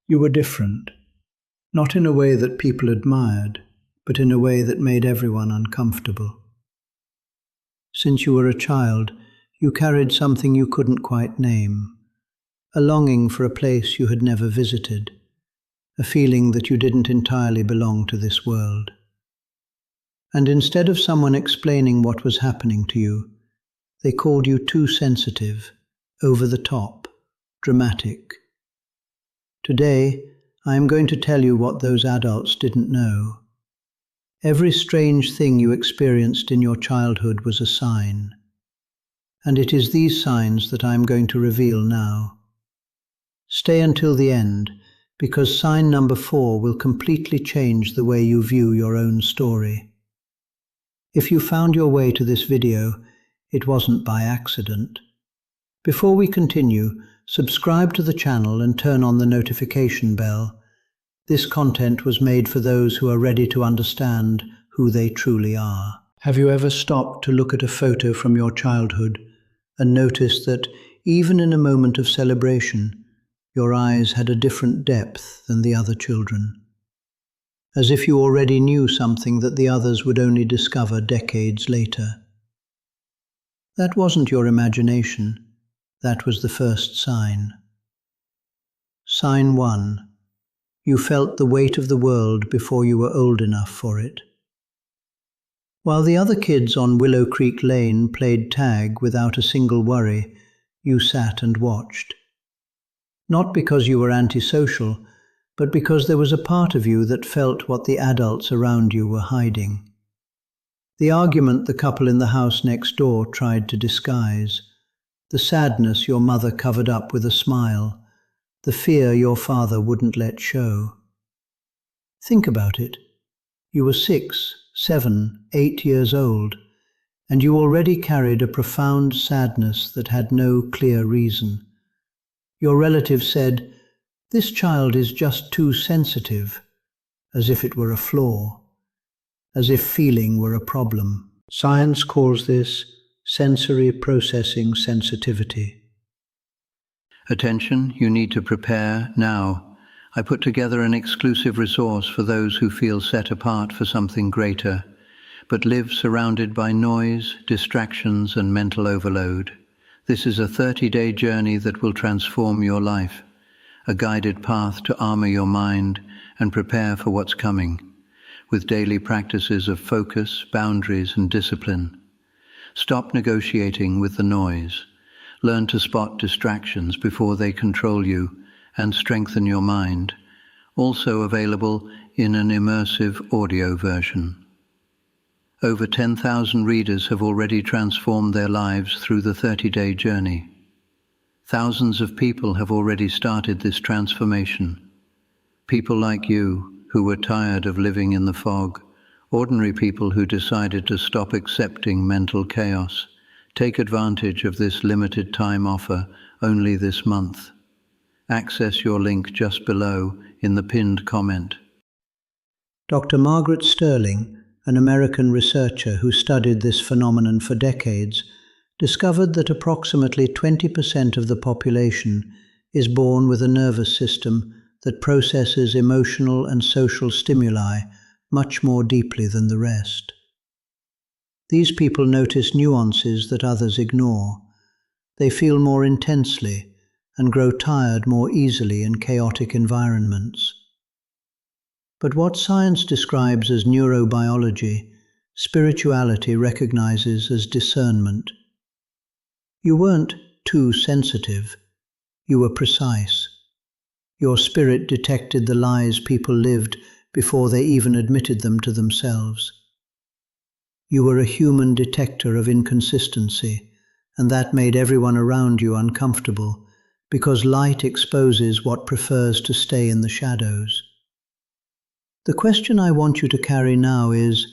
You were different, not in a way that people admired, but in a way that made everyone uncomfortable. Since you were a child, you carried something you couldn't quite name, a longing for a place you had never visited, a feeling that you didn't entirely belong to this world. And instead of someone explaining what was happening to you, they called you too sensitive, over the top, dramatic. Today, I am going to tell you what those adults didn't know. Every strange thing you experienced in your childhood was a sign. And it is these signs that I am going to reveal now. Stay until the end, because sign number 4 will completely change the way you view your own story. If you found your way to this video, it wasn't by accident. Before we continue, subscribe to the channel and turn on the notification bell. This content was made for those who are ready to understand who they truly are. Have you ever stopped to look at a photo from your childhood and noticed that, even in a moment of celebration, your eyes had a different depth than the other children? As if you already knew something that the others would only discover decades later. That wasn't your imagination. That was the first sign. Sign 1. You felt the weight of the world before you were old enough for it. While the other kids on Willow Creek Lane played tag without a single worry, you sat and watched. Not because you were antisocial, but because there was a part of you that felt what the adults around you were hiding. The argument the couple in the house next door tried to disguise, the sadness your mother covered up with a smile, the fear your father wouldn't let show. Think about it. You were 6, 7, 8 years old, and you already carried a profound sadness that had no clear reason. Your relatives said, "This child is just too sensitive," as if it were a flaw, as if feeling were a problem. Science calls this sensory processing sensitivity. Attention, you need to prepare now. I put together an exclusive resource for those who feel set apart for something greater, but live surrounded by noise, distractions, and mental overload. This is a 30-day journey that will transform your life, a guided path to armor your mind and prepare for what's coming, with daily practices of focus, boundaries, and discipline. Stop negotiating with the noise. Learn to spot distractions before they control you and strengthen your mind. Also available in an immersive audio version. Over 10,000 readers have already transformed their lives through the 30-day journey. Thousands of people have already started this transformation. People like you who were tired of living in the fog, ordinary people who decided to stop accepting mental chaos. Take advantage of this limited time offer only this month. Access your link just below in the pinned comment. Dr. Margaret Sterling, an American researcher who studied this phenomenon for decades, discovered that approximately 20% of the population is born with a nervous system that processes emotional and social stimuli much more deeply than the rest. These people notice nuances that others ignore. They feel more intensely and grow tired more easily in chaotic environments. But what science describes as neurobiology, spirituality recognizes as discernment. You weren't too sensitive. You were precise. Your spirit detected the lies people lived before they even admitted them to themselves. You were a human detector of inconsistency, and that made everyone around you uncomfortable, because light exposes what prefers to stay in the shadows. The question I want you to carry now is,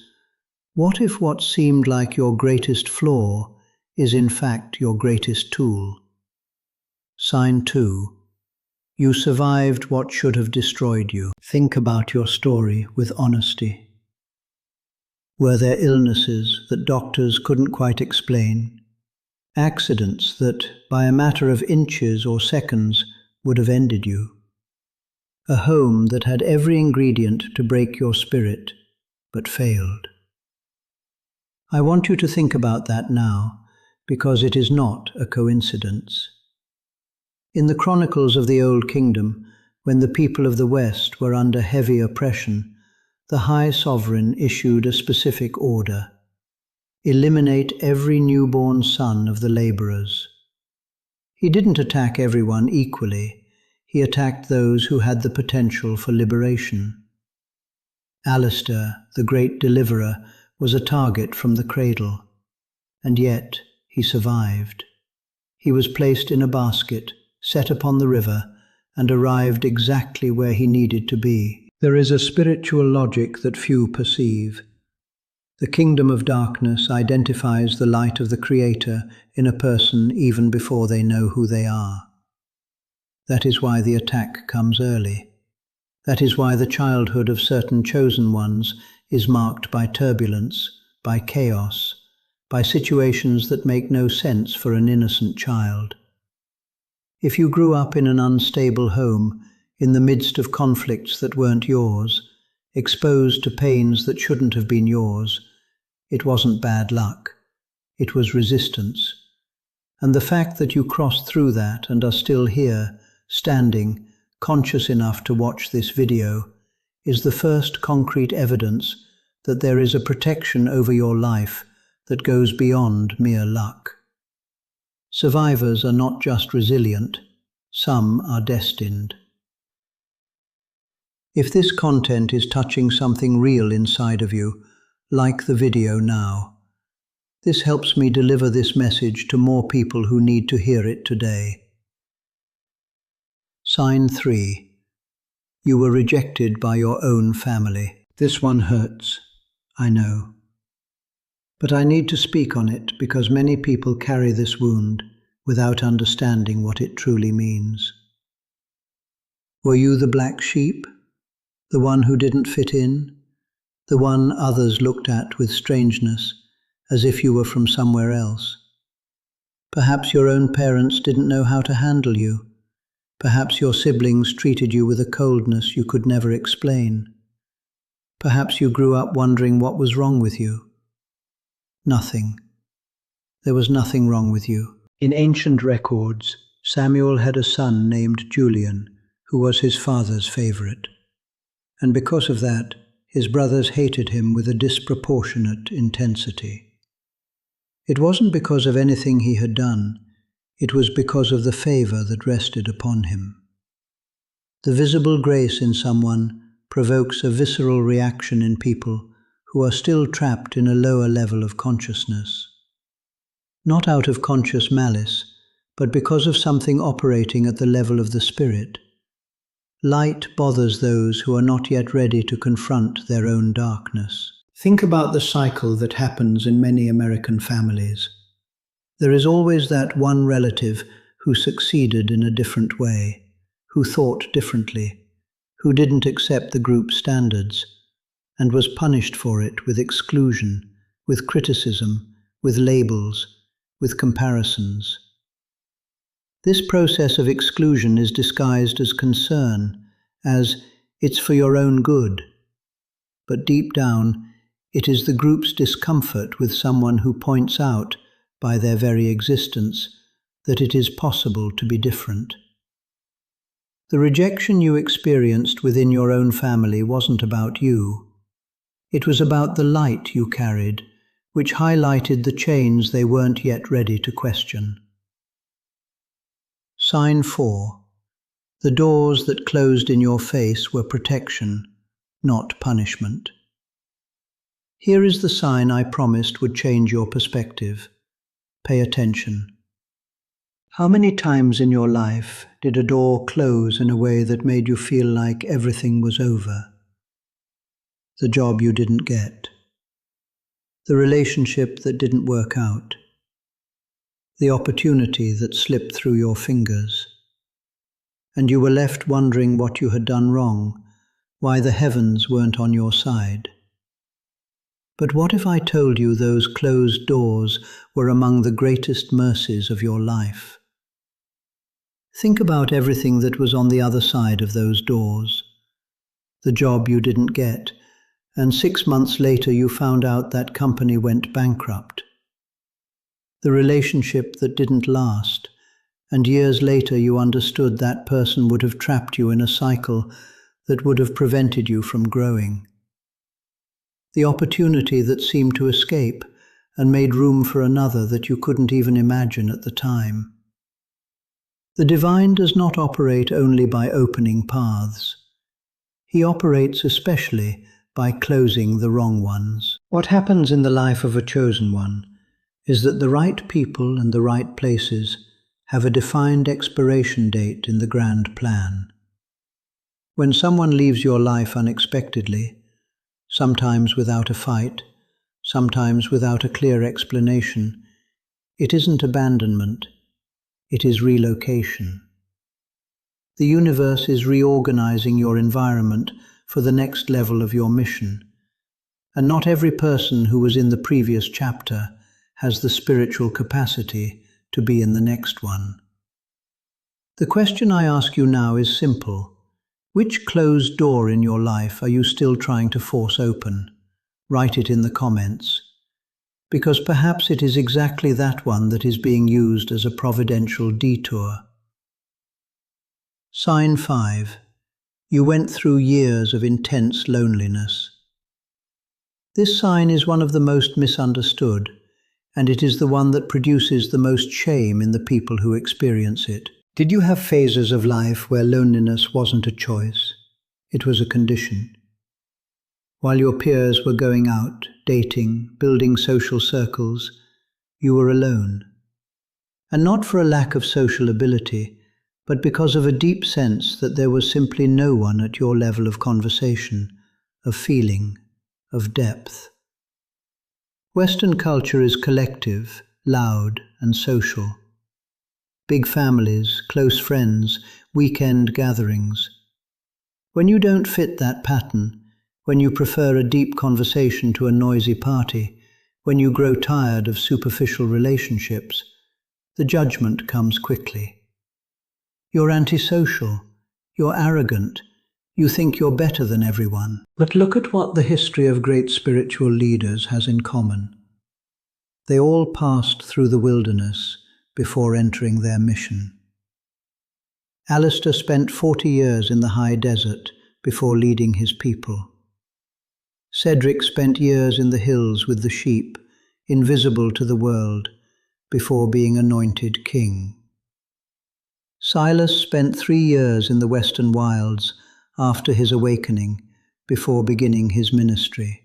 what if what seemed like your greatest flaw is in fact your greatest tool? Sign 2. You survived what should have destroyed you. Think about your story with honesty. Were there illnesses that doctors couldn't quite explain? Accidents that, by a matter of inches or seconds, would have ended you? a home that had every ingredient to break your spirit, but failed. I want you to think about that now, because it is not a coincidence. In the chronicles of the Old Kingdom, when the people of the West were under heavy oppression, the High Sovereign issued a specific order: eliminate every newborn son of the laborers. He didn't attack everyone equally. He attacked those who had the potential for liberation. Alistair, the great deliverer, was a target from the cradle, and yet he survived. He was placed in a basket, set upon the river, and arrived exactly where he needed to be. There is a spiritual logic that few perceive. The kingdom of darkness identifies the light of the Creator in a person even before they know who they are. That is why the attack comes early. That is why the childhood of certain chosen ones is marked by turbulence, by chaos, by situations that make no sense for an innocent child. If you grew up in an unstable home, in the midst of conflicts that weren't yours, exposed to pains that shouldn't have been yours, it wasn't bad luck. It was resistance. And the fact that you crossed through that and are still here, standing, conscious enough to watch this video, is the first concrete evidence that there is a protection over your life that goes beyond mere luck. Survivors are not just resilient, some are destined. If this content is touching something real inside of you, like the video now. This helps me deliver this message to more people who need to hear it today. Sign 3. You were rejected by your own family. This one hurts, I know. But I need to speak on it because many people carry this wound without understanding what it truly means. Were you the black sheep? The one who didn't fit in? The one others looked at with strangeness, as if you were from somewhere else? Perhaps your own parents didn't know how to handle you. Perhaps your siblings treated you with a coldness you could never explain. Perhaps you grew up wondering what was wrong with you. Nothing. There was nothing wrong with you. In ancient records, Samuel had a son named Julian, who was his father's favorite. And because of that, his brothers hated him with a disproportionate intensity. It wasn't because of anything he had done. It was because of the favor that rested upon him. The visible grace in someone provokes a visceral reaction in people who are still trapped in a lower level of consciousness. Not out of conscious malice, but because of something operating at the level of the spirit. Light bothers those who are not yet ready to confront their own darkness. Think about the cycle that happens in many American families. There is always that one relative who succeeded in a different way, who thought differently, who didn't accept the group's standards, and was punished for it with exclusion, with criticism, with labels, with comparisons. This process of exclusion is disguised as concern, as it's for your own good. But deep down, it is the group's discomfort with someone who points out, by their very existence, that it is possible to be different. The rejection you experienced within your own family wasn't about you. It was about the light you carried, which highlighted the chains they weren't yet ready to question. Sign 4. The doors that closed in your face were protection, not punishment. Here is the sign I promised would change your perspective. Pay attention. How many times in your life did a door close in a way that made you feel like everything was over? The job you didn't get. The relationship that didn't work out. The opportunity that slipped through your fingers. And you were left wondering what you had done wrong, why the heavens weren't on your side. But what if I told you those closed doors were among the greatest mercies of your life? Think about everything that was on the other side of those doors. the job you didn't get, and 6 months later you found out that company went bankrupt. The relationship that didn't last, and years later you understood that person would have trapped you in a cycle that would have prevented you from growing. The opportunity that seemed to escape and made room for another that you couldn't even imagine at the time. The divine does not operate only by opening paths. He operates especially by closing the wrong ones. What happens in the life of a chosen one is that the right people and the right places have a defined expiration date in the grand plan. When someone leaves your life unexpectedly, sometimes without a fight, sometimes without a clear explanation, it isn't abandonment, it is relocation. The universe is reorganizing your environment for the next level of your mission, and not every person who was in the previous chapter has the spiritual capacity to be in the next one. The question I ask you now is simple. Which closed door in your life are you still trying to force open? Write it in the comments, because perhaps it is exactly that one that is being used as a providential detour. Sign 5. You went through years of intense loneliness. This sign is one of the most misunderstood, and it is the one that produces the most shame in the people who experience it. Did you have phases of life where loneliness wasn't a choice? It was a condition. While your peers were going out, dating, building social circles, you were alone. And not for a lack of social ability, but because of a deep sense that there was simply no one at your level of conversation, of feeling, of depth. Western culture is collective, loud, and social. Big families, close friends, weekend gatherings. When you don't fit that pattern, when you prefer a deep conversation to a noisy party, when you grow tired of superficial relationships, the judgment comes quickly. You're antisocial, you're arrogant, you think you're better than everyone. But look at what the history of great spiritual leaders has in common. They all passed through the wilderness before entering their mission. Alistair spent 40 years in the high desert before leading his people. Cedric spent years in the hills with the sheep, invisible to the world, before being anointed king. Silas spent 3 years in the western wilds after his awakening, before beginning his ministry.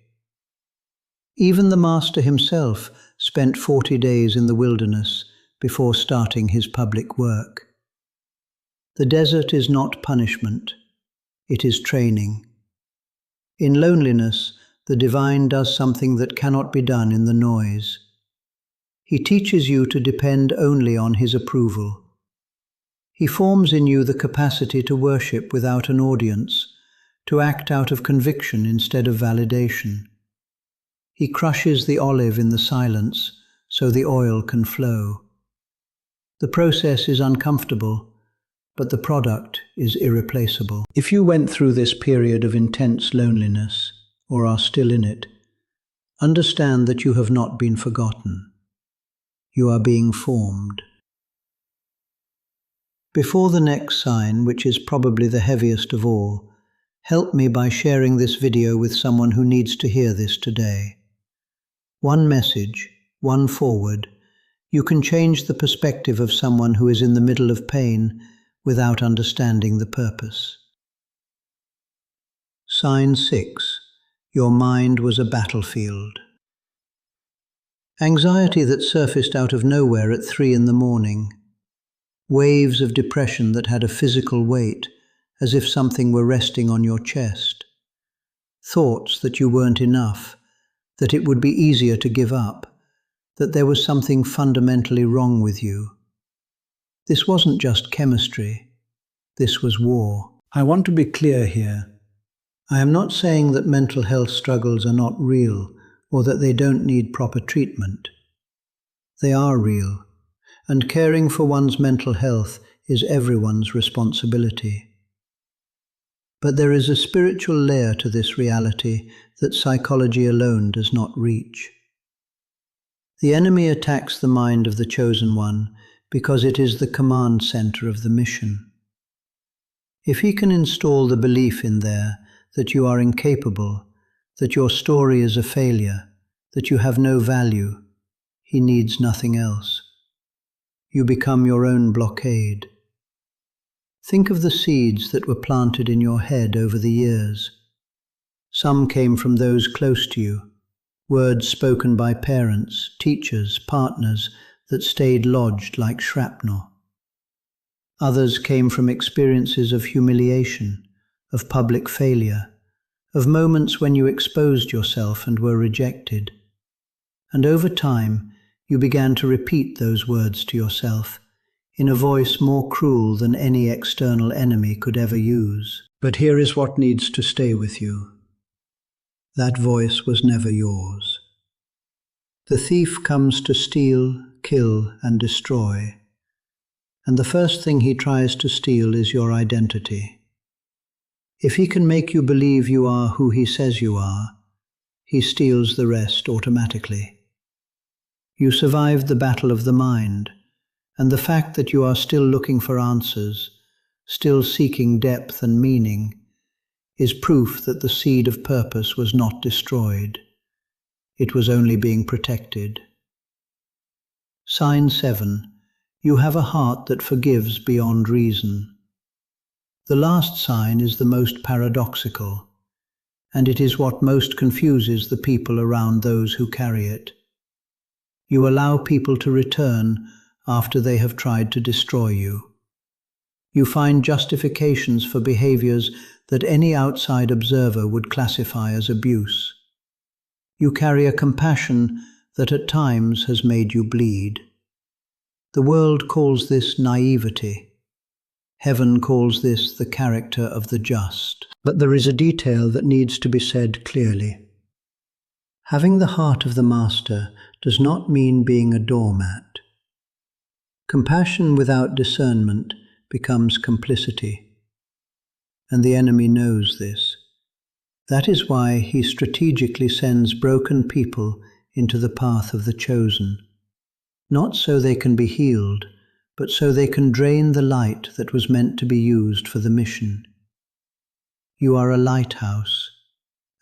Even the Master himself spent 40 days in the wilderness before starting his public work. The desert is not punishment, it is training. In loneliness, the divine does something that cannot be done in the noise. He teaches you to depend only on his approval. He forms in you the capacity to worship without an audience, to act out of conviction instead of validation. He crushes the olive in the silence so the oil can flow. The process is uncomfortable, but the product is irreplaceable. If you went through this period of intense loneliness, or are still in it, understand that you have not been forgotten. You are being formed. Before the next sign, which is probably the heaviest of all, help me by sharing this video with someone who needs to hear this today. One message, one forward, you can change the perspective of someone who is in the middle of pain without understanding the purpose. Sign 6. Your mind was a battlefield. Anxiety that surfaced out of nowhere at 3 in the morning. Waves of depression that had a physical weight, as if something were resting on your chest. Thoughts that you weren't enough, that it would be easier to give up, that there was something fundamentally wrong with you. This wasn't just chemistry. This was war. I want to be clear here. I am not saying that mental health struggles are not real or that they don't need proper treatment. They are real, and caring for one's mental health is everyone's responsibility. But there is a spiritual layer to this reality that psychology alone does not reach. The enemy attacks the mind of the chosen one because it is the command center of the mission. If he can install the belief in there that you are incapable, that your story is a failure, that you have no value, he needs nothing else. You become your own blockade. Think of the seeds that were planted in your head over the years. Some came from those close to you, words spoken by parents, teachers, partners that stayed lodged like shrapnel. Others came from experiences of humiliation, of public failure, of moments when you exposed yourself and were rejected. And over time, you began to repeat those words to yourself in a voice more cruel than any external enemy could ever use. But here is what needs to stay with you. That voice was never yours. The thief comes to steal, kill, and destroy. And the first thing he tries to steal is your identity. If he can make you believe you are who he says you are, he steals the rest automatically. You survived the battle of the mind, and the fact that you are still looking for answers, still seeking depth and meaning, is proof that the seed of purpose was not destroyed. It was only being protected. Sign 7. You have a heart that forgives beyond reason. The last sign is the most paradoxical, and it is what most confuses the people around those who carry it. You allow people to return after they have tried to destroy you. You find justifications for behaviors that any outside observer would classify as abuse. You carry a compassion that at times has made you bleed. The world calls this naivety. Heaven calls this the character of the just. But there is a detail that needs to be said clearly. Having the heart of the master does not mean being a doormat. Compassion without discernment becomes complicity, and the enemy knows this. That is why he strategically sends broken people into the path of the chosen, not so they can be healed, but so they can drain the light that was meant to be used for the mission. You are a lighthouse,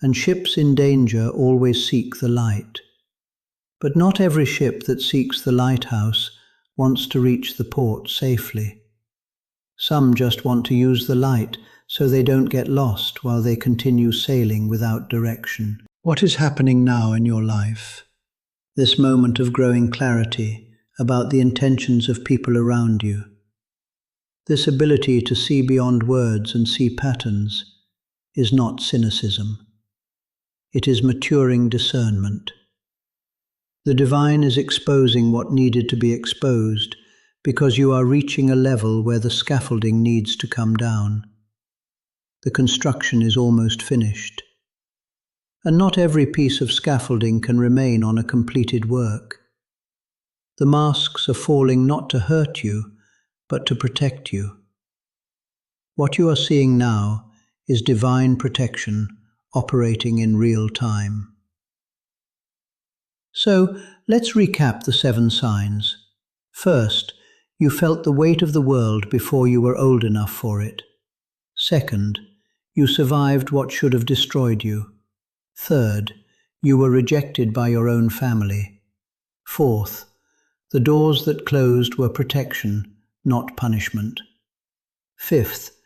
and ships in danger always seek the light. But not every ship that seeks the lighthouse wants to reach the port safely. Some just want to use the light so they don't get lost while they continue sailing without direction. What is happening now in your life? This moment of growing clarity about the intentions of people around you. This ability to see beyond words and see patterns is not cynicism. It is maturing discernment. The divine is exposing what needed to be exposed because you are reaching a level where the scaffolding needs to come down. The construction is almost finished. And not every piece of scaffolding can remain on a completed work. The masks are falling not to hurt you, but to protect you. What you are seeing now is divine protection operating in real time. So, let's recap the 7 signs. First, you felt the weight of the world before you were old enough for it. Second, you survived what should have destroyed you. Third, you were rejected by your own family. Fourth, the doors that closed were protection, not punishment. Fifth,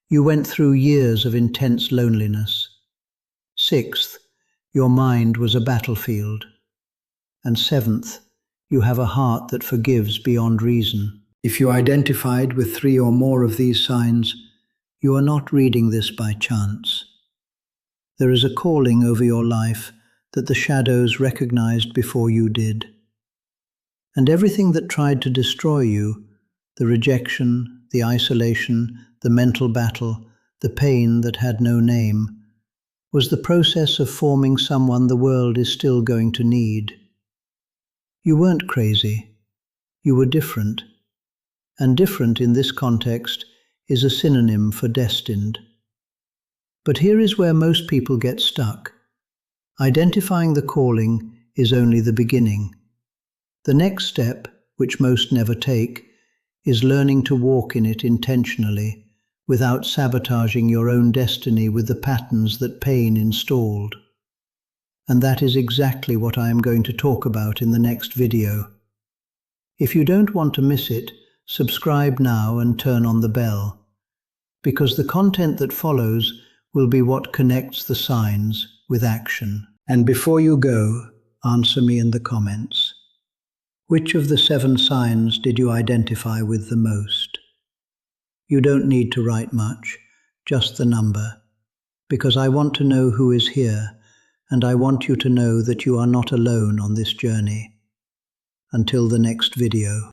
you went through years of intense loneliness. Sixth, your mind was a battlefield. And seventh, you have a heart that forgives beyond reason. If you identified with 3 or more of these signs, you are not reading this by chance. There is a calling over your life that the shadows recognized before you did. And everything that tried to destroy you, the rejection, the isolation, the mental battle, the pain that had no name, was the process of forming someone the world is still going to need. You weren't crazy. You were different. And different in this context is a synonym for destined. But here is where most people get stuck. Identifying the calling is only the beginning. The next step, which most never take, is learning to walk in it intentionally, without sabotaging your own destiny with the patterns that pain installed. And that is exactly what I am going to talk about in the next video. If you don't want to miss it, subscribe now and turn on the bell, because the content that follows will be what connects the signs with action. And before you go, answer me in the comments. Which of the 7 signs did you identify with the most? You don't need to write much, just the number, because I want to know who is here, and I want you to know that you are not alone on this journey. Until the next video.